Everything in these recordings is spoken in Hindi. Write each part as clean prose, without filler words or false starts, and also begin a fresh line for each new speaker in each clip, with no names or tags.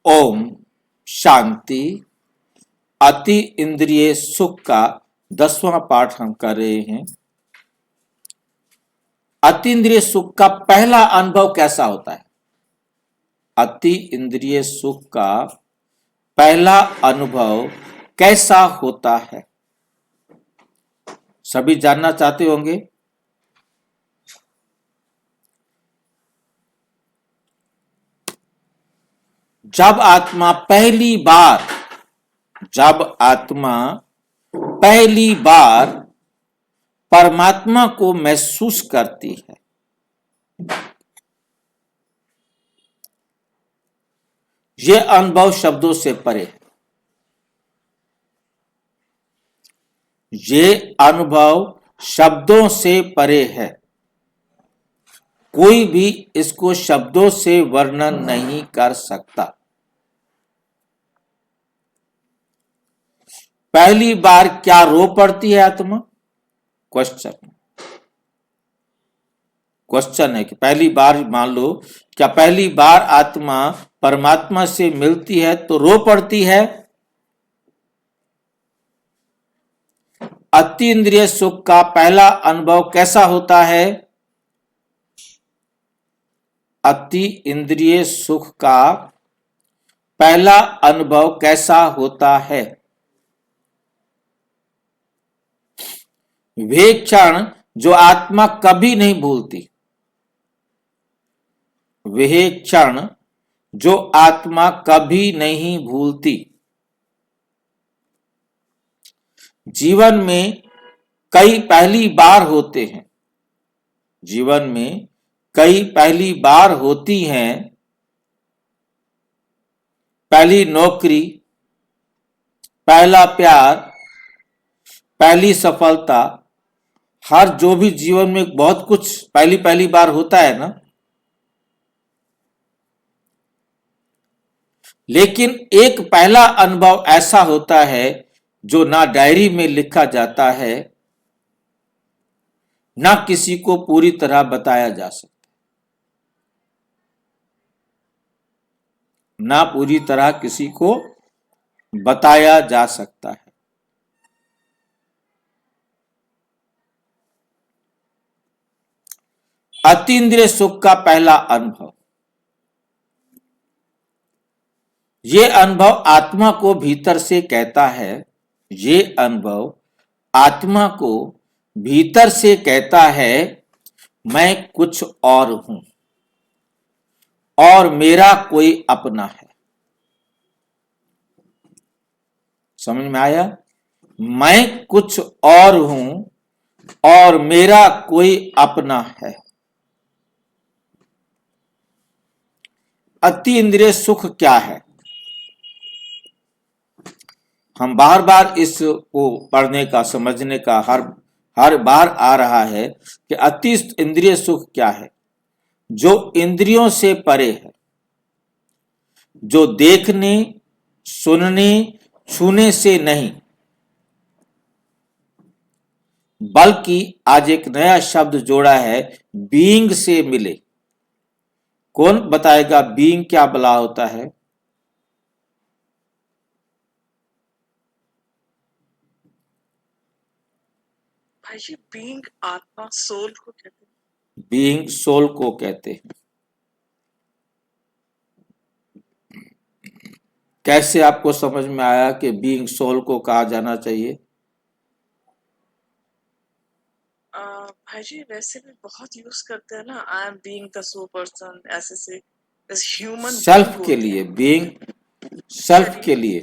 ओम शांति। अति इंद्रिय सुख का 10वां पाठ हम कर रहे हैं। अति इंद्रिय सुख का पहला अनुभव कैसा होता है? अति इंद्रिय सुख का पहला अनुभव कैसा होता है? सभी जानना चाहते होंगे। जब आत्मा पहली बार परमात्मा को महसूस करती है, यह अनुभव शब्दों से परे है। ये अनुभव शब्दों से परे है। कोई भी इसको शब्दों से वर्णन नहीं कर सकता। पहली बार क्या रो पड़ती है आत्मा? क्वेश्चन है कि पहली बार, मान लो क्या पहली बार आत्मा परमात्मा से मिलती है तो रो पड़ती है? अति इंद्रिय सुख का पहला अनुभव कैसा होता है? अति इंद्रिय सुख का पहला अनुभव कैसा होता है? वे क्षण जो आत्मा कभी नहीं भूलती, वे क्षण जो आत्मा कभी नहीं भूलती। जीवन में कई पहली बार होते हैं, जीवन में कई पहली बार होती हैं। पहली नौकरी, पहला प्यार, पहली सफलता, हर जो भी जीवन में बहुत कुछ पहली बार होता है ना। लेकिन एक पहला अनुभव ऐसा होता है जो ना डायरी में लिखा जाता है, ना किसी को पूरी तरह बताया जा सकता, ना पूरी तरह किसी को बताया जा सकता है। अतीन्द्रिय सुख का पहला अनुभव, यह अनुभव आत्मा को भीतर से कहता है, ये अनुभव आत्मा को भीतर से कहता है, मैं कुछ और हूं और मेरा कोई अपना है। समझ में आया? मैं कुछ और हूं और मेरा कोई अपना है। अति इंद्रिय सुख क्या है? हम बार बार इसको पढ़ने का, समझने का हर बार आ रहा है कि अति इंद्रिय सुख क्या है? जो इंद्रियों से परे है, जो देखने, सुनने, छूने से नहीं, बल्कि आज एक नया शब्द जोड़ा है, बीइंग से मिले। कौन बताएगा बीइंग क्या बला होता है?
भाई जी, बीइंग आत्मा, सोल को कहते हैं।
बीइंग सोल को कहते हैं। कैसे आपको समझ में आया कि बीइंग सोल को कहा जाना चाहिए?
भाई जी, वैसे भी बहुत यूज करते हैं ना, I am being the so person, ऐसे से ह्यूमन
सेल्फ के लिए, बीइंग सेल्फ के लिए,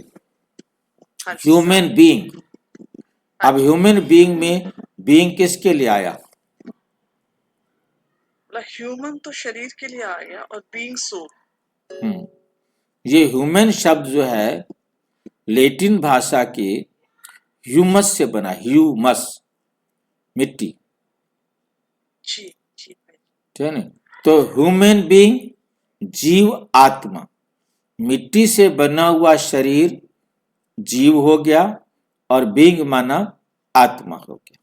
ह्यूमन बीइंग। अब ह्यूमन बीइंग में बीइंग किसके लिए आया?
ह्यूमन तो शरीर के लिए आ गया और बीइंग सोल।
ये ह्यूमन शब्द जो है लैटिन भाषा के ह्यूमस से बना, ह्यूमस मिट्टी, ठीक है ना? तो ह्यूमन बीइंग जीव आत्मा, मिट्टी से बना हुआ शरीर जीव हो गया और बीइंग माना आत्मा हो गया।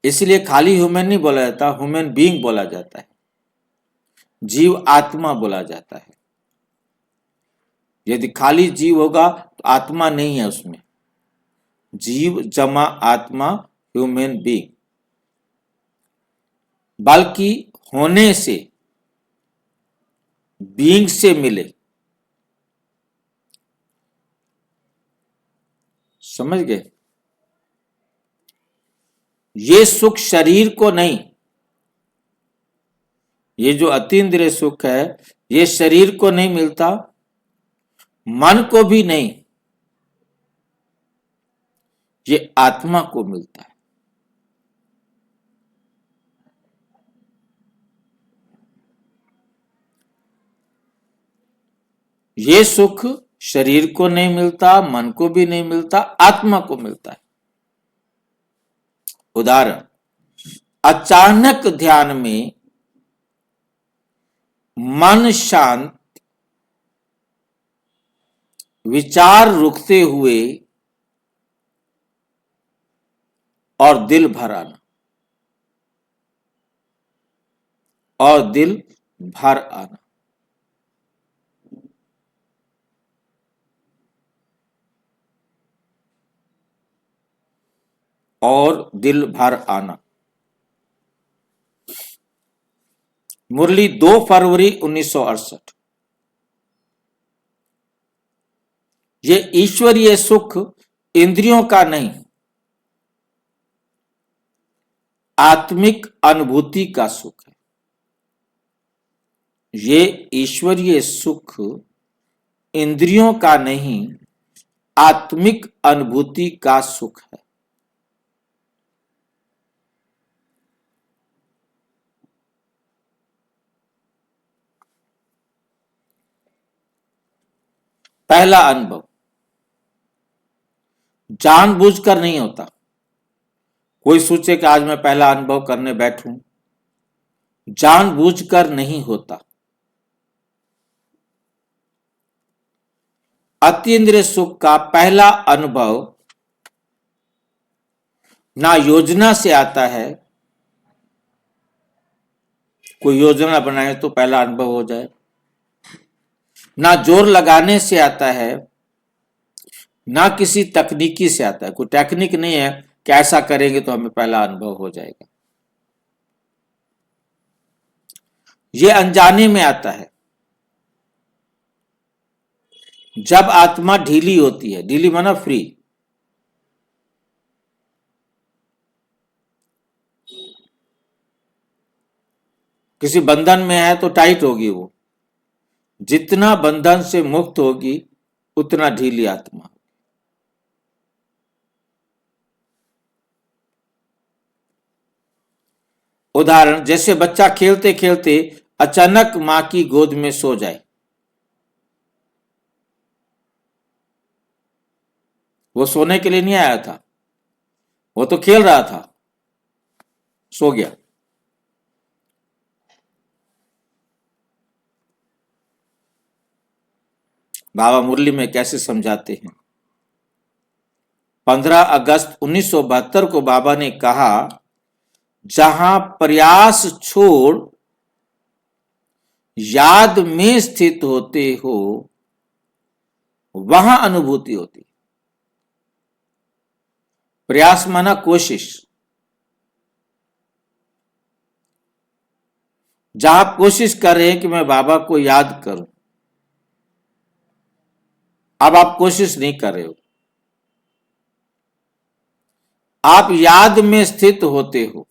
इसलिए खाली ह्यूमन नहीं बोला जाता, ह्यूमन बीइंग बोला जाता है, जीव आत्मा बोला जाता है। यदि खाली जीव होगा तो आत्मा नहीं है उसमें। जीव जमा आत्मा, ह्यूमन बीइंग, बल्कि होने से, बीइंग से मिले। समझ गए? ये सुख शरीर को नहीं, ये जो अतीन्द्रिय सुख है ये शरीर को नहीं मिलता, मन को भी नहीं, ये आत्मा को मिलता है। ये सुख शरीर को नहीं मिलता, मन को भी नहीं मिलता, आत्मा को मिलता है। उदाहरण, अचानक ध्यान में मन शांत, विचार रुकते हुए और दिल भर आना, और दिल भर आना। और दिल भर आना। मुरली 2 फरवरी 1968। ये ईश्वरीय सुख इंद्रियों का नहीं, आत्मिक अनुभूति का सुख है। ये ईश्वरीय सुख इंद्रियों का नहीं, आत्मिक अनुभूति का सुख है। पहला अनुभव जानबूझकर नहीं होता। कोई सोचे कि आज मैं पहला अनुभव करने बैठूं, जानबूझकर नहीं होता। अतीन्द्रिय सुख का पहला अनुभव ना योजना से आता है, कोई योजना बनाए तो पहला अनुभव हो जाए, ना जोर लगाने से आता है, ना किसी तकनीकी से आता है। कोई टेक्निक नहीं है कि ऐसा करेंगे तो हमें पहला अनुभव हो जाएगा। ये अनजाने में आता है, जब आत्मा ढीली होती है। ढीली माना फ्री। किसी बंधन में है तो टाइट होगी वो, जितना बंधन से मुक्त होगी उतना ढीली आत्मा। उदाहरण, जैसे बच्चा खेलते खेलते अचानक मां की गोद में सो जाए। वो सोने के लिए नहीं आया था, वो तो खेल रहा था, सो गया। बाबा मुरली में कैसे समझाते हैं। 15 अगस्त 1972 को बाबा ने कहा, जहां प्रयास छोड़ याद में स्थित होते हो वहां अनुभूति होती। प्रयास माना कोशिश। जहां आप कोशिश कर रहे हैं कि मैं बाबा को याद करूं, अब आप कोशिश नहीं कर रहे हो, आप याद में स्थित होते हो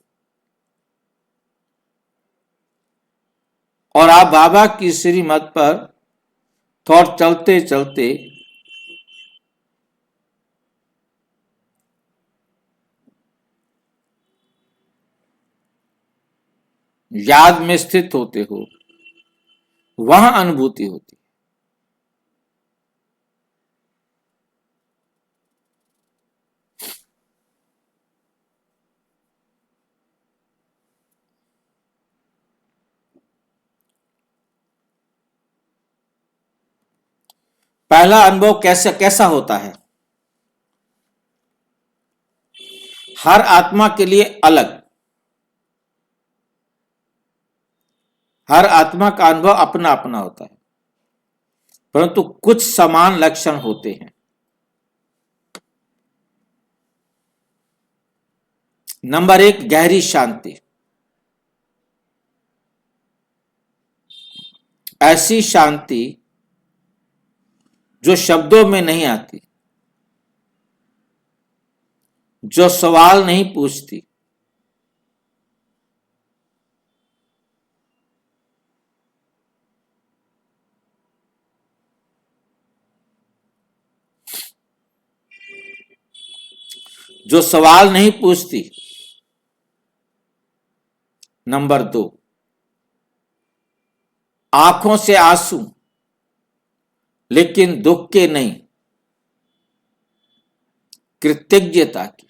और आप बाबा की श्रीमत पर थॉट चलते चलते याद में स्थित होते हो, वहां अनुभूति होती। पहला अनुभव कैसा होता है? हर आत्मा के लिए अलग। हर आत्मा का अनुभव अपना अपना होता है। परंतु कुछ समान लक्षण होते हैं। नंबर 1, गहरी शांति। ऐसी शांति जो शब्दों में नहीं आती, जो सवाल नहीं पूछती, जो सवाल नहीं पूछती। नंबर 2, आंखों से आंसू लेकिन दुख के नहीं, कृतज्ञता की।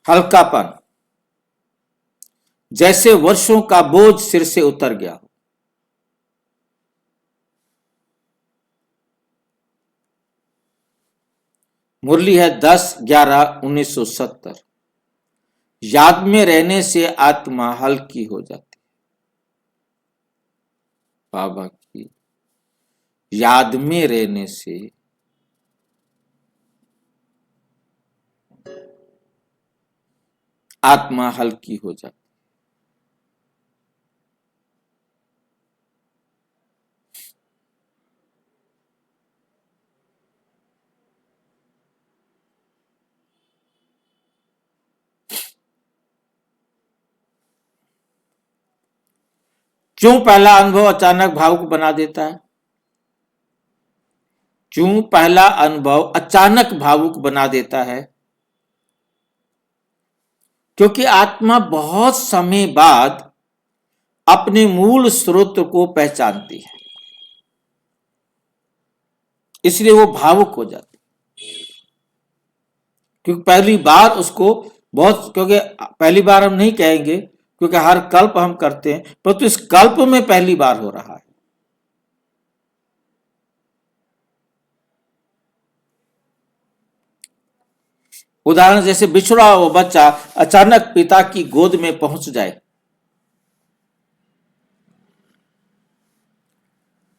हल्कापन, जैसे वर्षों का बोझ सिर से उतर गया हो। मुरली है 10/11/1970। याद में रहने से आत्मा हल्की हो जाती। बाबा की याद में रहने से आत्मा हल्की हो जाती। क्यों पहला अनुभव अचानक भावुक बना देता है? क्यों पहला अनुभव अचानक भावुक बना देता है? क्योंकि आत्मा बहुत समय बाद अपने मूल स्रोत को पहचानती है, इसलिए वो भावुक हो जाती। क्योंकि पहली बार उसको बहुत, क्योंकि पहली बार हम नहीं कहेंगे क्योंकि हर कल्प हम करते हैं, परंतु इस कल्प में पहली बार हो रहा है। उदाहरण जैसे बिछड़ा हुआ बच्चा अचानक पिता की गोद में पहुंच जाए।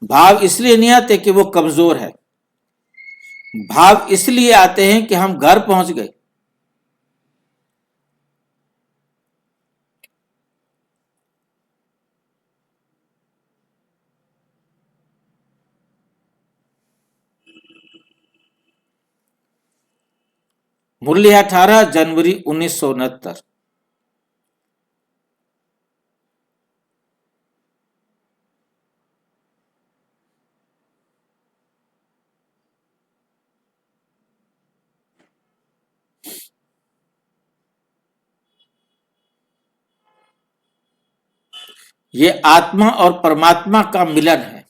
भाव इसलिए नहीं आते कि वो कमजोर है, भाव इसलिए आते हैं कि हम घर पहुंच गए। मुरली 18 जनवरी 1969। ये आत्मा और परमात्मा का मिलन है।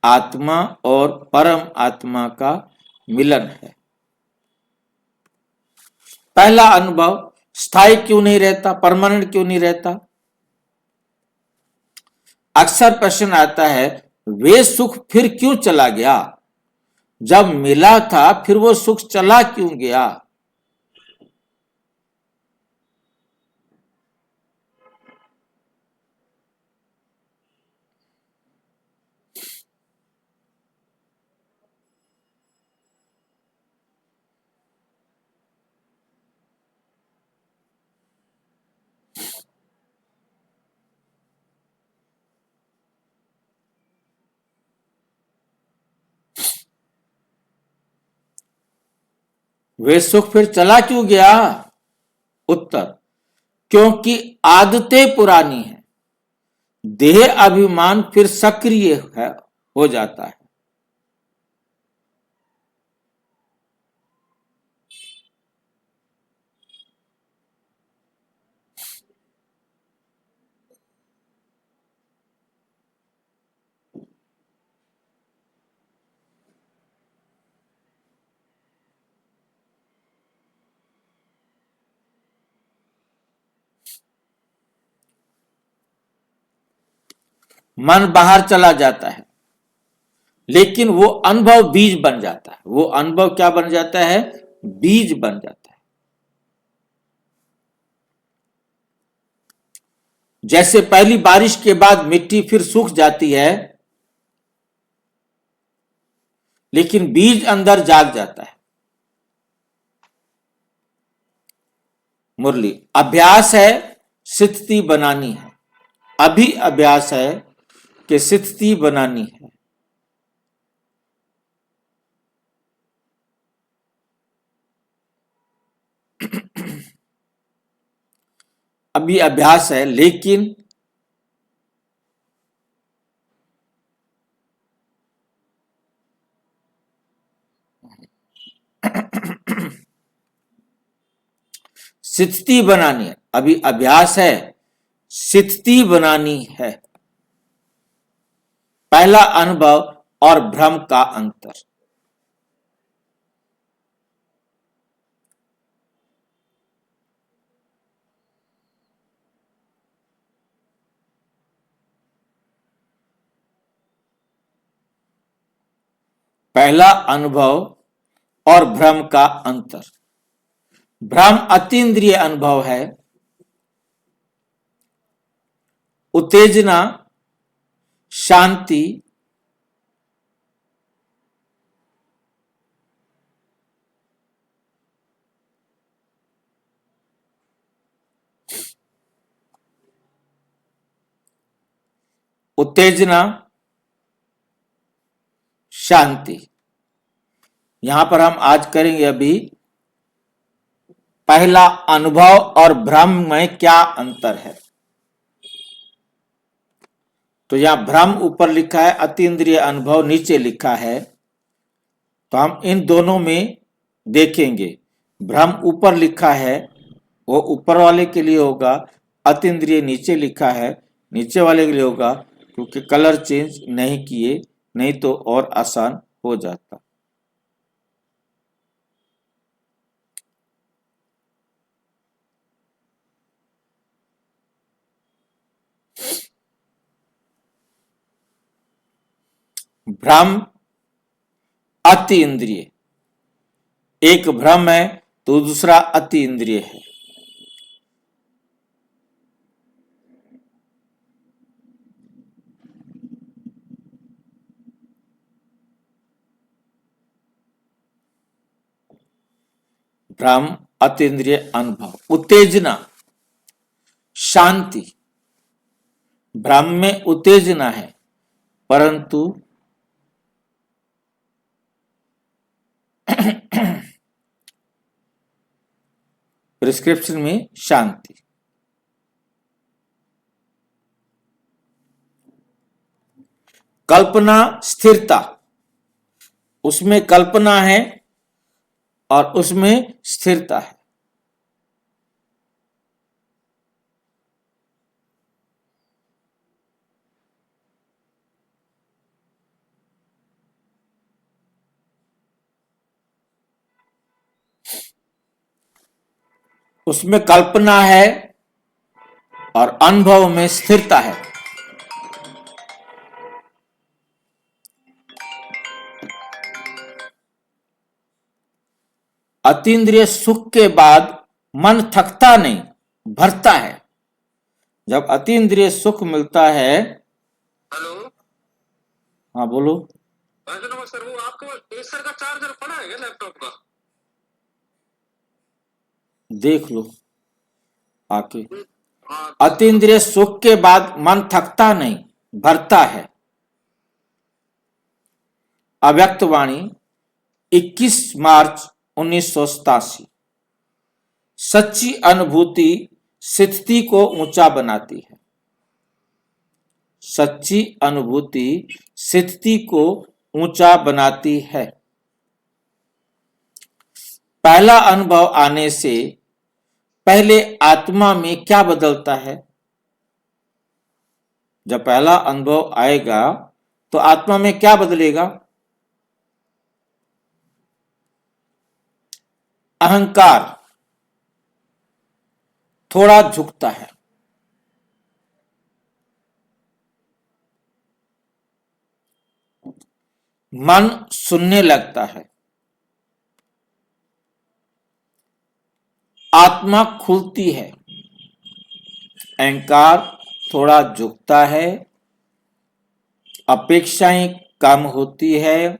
आत्मा और परम आत्मा का मिलन है। पहला अनुभव स्थायी क्यों नहीं रहता, परमानेंट क्यों नहीं रहता? अक्सर प्रश्न आता है, वे सुख फिर क्यों चला गया? जब मिला था फिर वो सुख चला क्यों गया? वे सुख फिर चला क्यों गया? उत्तर, क्योंकि आदतें पुरानी हैं। देह अभिमान फिर सक्रिय है, हो जाता है। मन बाहर चला जाता है, लेकिन वो अनुभव बीज बन जाता है। वो अनुभव क्या बन जाता है? बीज बन जाता है। जैसे पहली बारिश के बाद मिट्टी फिर सूख जाती है, लेकिन बीज अंदर जाग जाता है। मुरली, अभ्यास है, स्थिति बनानी है। अभी अभ्यास है कि स्थिति बनानी है। अभी अभ्यास है, लेकिन स्थिति बनानी है। अभी अभ्यास है, स्थिति बनानी है। पहला अनुभव और भ्रम का अंतर। पहला अनुभव और भ्रम का अंतर। भ्रम अतीन्द्रिय अनुभव है, उत्तेजना, शांति, उत्तेजना, शांति। यहां पर हम आज करेंगे अभी पहला अनुभव और भ्रम में क्या अंतर है। तो यहां भ्रम ऊपर लिखा है, अतीन्द्रिय अनुभव नीचे लिखा है। तो हम इन दोनों में देखेंगे। भ्रम ऊपर लिखा है, वो ऊपर वाले के लिए होगा। अतीन्द्रिय नीचे लिखा है, नीचे वाले के लिए होगा, क्योंकि कलर चेंज नहीं किए, नहीं तो और आसान हो जाता। भ्रम अति इंद्रिय, एक भ्रम है तो दूसरा अति इंद्रिय है। भ्रम, अतीन्द्रिय अनुभव, उत्तेजना, शांति। भ्रम में उत्तेजना है, परंतु प्रिस्क्रिप्शन में शांति। कल्पना, स्थिरता। उसमें कल्पना है और उसमें स्थिरता है। उसमें कल्पना है और अनुभव में स्थिरता है। अतीन्द्रिय सुख के बाद मन थकता नहीं, भरता है। जब अतीन्द्रिय सुख मिलता है।
हेलो।
हाँ बोलो।
नमस्कार, वो आपको एसर का चार्जर पड़ा है क्या लैपटॉप का?
देख लो आके।
हाँ।
अतीन्द्रिय सुख के बाद मन थकता नहीं, भरता है। अव्यक्त वाणी 21 मार्च 1987। सच्ची अनुभूति स्थिति को ऊंचा बनाती है। सच्ची अनुभूति स्थिति को ऊंचा बनाती है। पहला अनुभव आने से पहले आत्मा में क्या बदलता है? जब पहला अनुभव आएगा तो आत्मा में क्या बदलेगा? अहंकार थोड़ा झुकता है। मन सुनने लगता है, आत्मा खुलती है, अहंकार थोड़ा झुकता है, अपेक्षाएं कम होती है,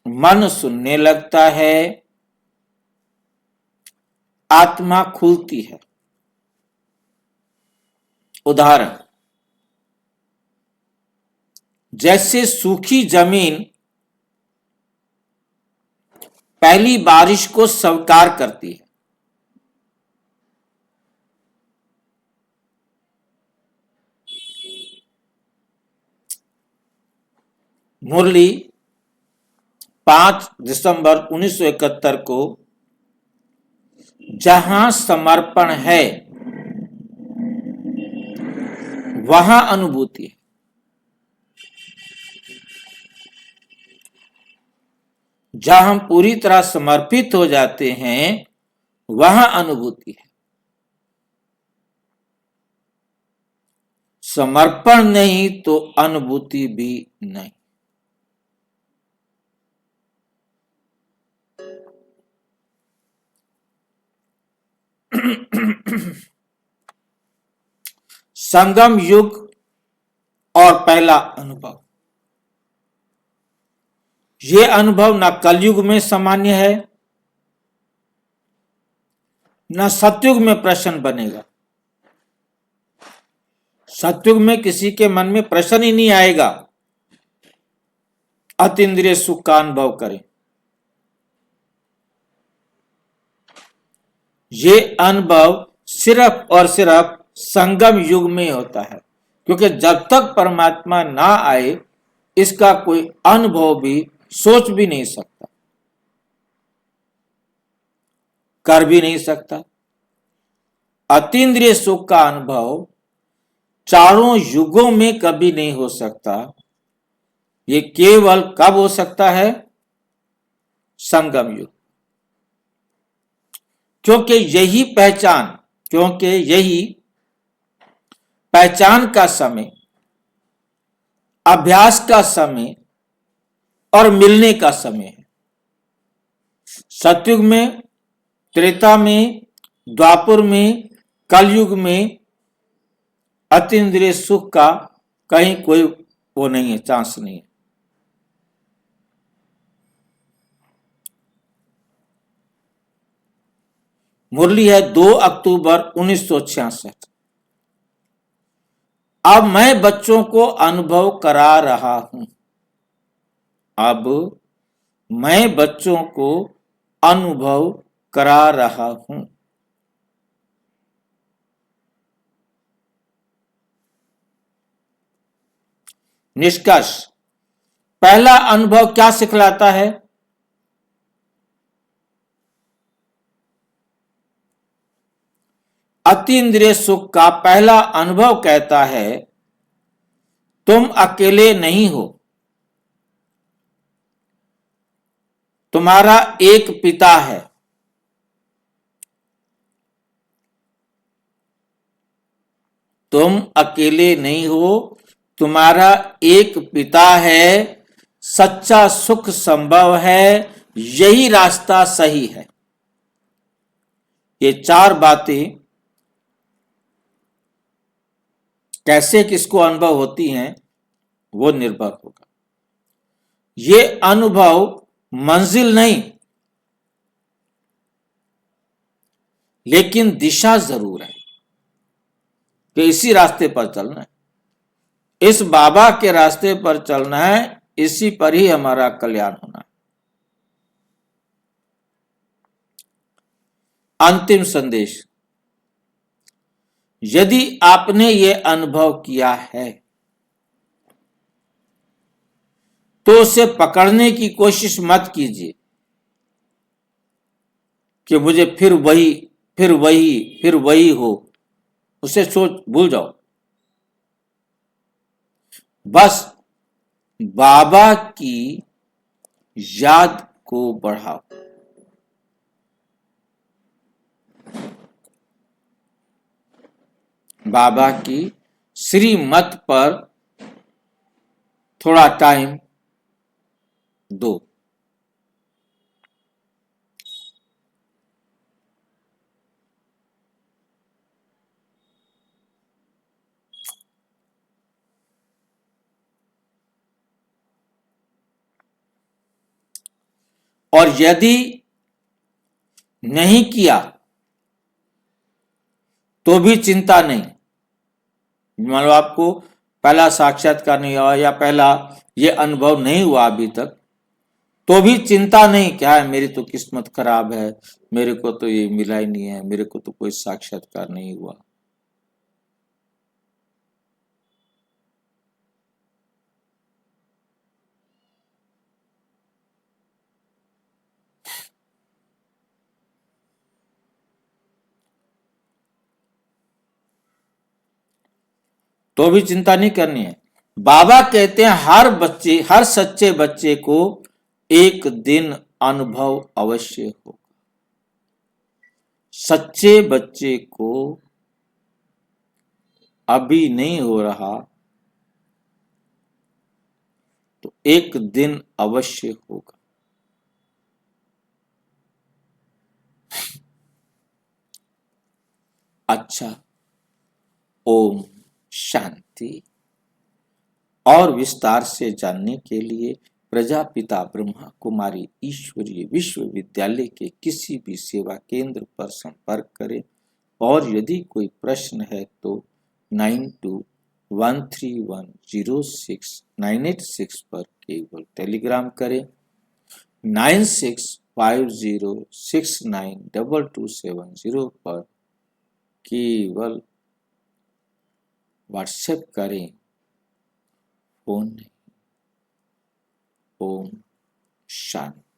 मन सुनने लगता है, आत्मा खुलती है। उदाहरण, जैसे सूखी जमीन पहली बारिश को स्वीकार करती है, मुरली 5 दिसंबर 1971 को जहां समर्पण है वहां अनुभूति है। जहां हम पूरी तरह समर्पित हो जाते हैं वहां अनुभूति है। समर्पण नहीं तो अनुभूति भी नहीं। संगम युग और पहला अनुभव। यह अनुभव न कलयुग में सामान्य है न सतयुग में प्रश्न बनेगा। सतयुग में किसी के मन में प्रश्न ही नहीं आएगा अतीन्द्रिय सुख का अनुभव करें। ये अनुभव सिर्फ और सिर्फ संगम युग में होता है, क्योंकि जब तक परमात्मा ना आए इसका कोई अनुभव भी सोच भी नहीं सकता, कर भी नहीं सकता। अतीन्द्रिय सुख का अनुभव चारों युगों में कभी नहीं हो सकता। ये केवल कब हो सकता है? संगम युग। क्योंकि यही पहचान का समय, अभ्यास का समय और मिलने का समय है। सतयुग में, त्रेता में, द्वापर में, कलयुग में अतीन्द्रिय सुख का कहीं कोई वो नहीं है, चांस नहीं है। मुरली है 2 अक्टूबर 1966। अब मैं बच्चों को अनुभव करा रहा हूं। अब मैं बच्चों को अनुभव करा रहा हूं। निष्कर्ष, पहला अनुभव क्या सिखलाता है? अतीन्द्रिय सुख का पहला अनुभव कहता है तुम अकेले नहीं हो, तुम्हारा एक पिता है। तुम अकेले नहीं हो, तुम्हारा एक पिता है, सच्चा सुख संभव है, यही रास्ता सही है। ये 4 बातें कैसे किसको अनुभव होती हैं वो निर्भर होगा। ये अनुभव मंजिल नहीं लेकिन दिशा जरूर है कि इसी रास्ते पर चलना है, इस बाबा के रास्ते पर चलना है, इसी पर ही हमारा कल्याण होना है। अंतिम संदेश, यदि आपने ये अनुभव किया है तो उसे पकड़ने की कोशिश मत कीजिए कि मुझे फिर वही हो। उसे सोच भूल जाओ। बस बाबा की याद को बढ़ाओ। बाबा की श्रीमत पर थोड़ा टाइम 2। और यदि नहीं किया तो भी चिंता नहीं। मान लो आपको पहला साक्षात्कार नहीं हुआ या पहला ये अनुभव नहीं हुआ अभी तक, तो भी चिंता नहीं, क्या है मेरी तो किस्मत खराब है, मेरे को तो ये मिला ही नहीं है, मेरे को तो कोई साक्षात्कार नहीं हुआ। तो भी चिंता नहीं करनी है। बाबा कहते हैं हर सच्चे बच्चे को एक दिन अनुभव अवश्य होगा। सच्चे बच्चे को अभी नहीं हो रहा तो एक दिन अवश्य होगा। अच्छा, ओम शांति। और विस्तार से जानने के लिए प्रजापिता ब्रह्मा कुमारी ईश्वरीय विश्वविद्यालय के किसी भी सेवा केंद्र पर संपर्क करें। और यदि कोई प्रश्न है तो 9213106986 पर केवल टेलीग्राम करें। 9650692270 पर केवल व्हाट्सएप करें, फोन नहीं। ओम शांति।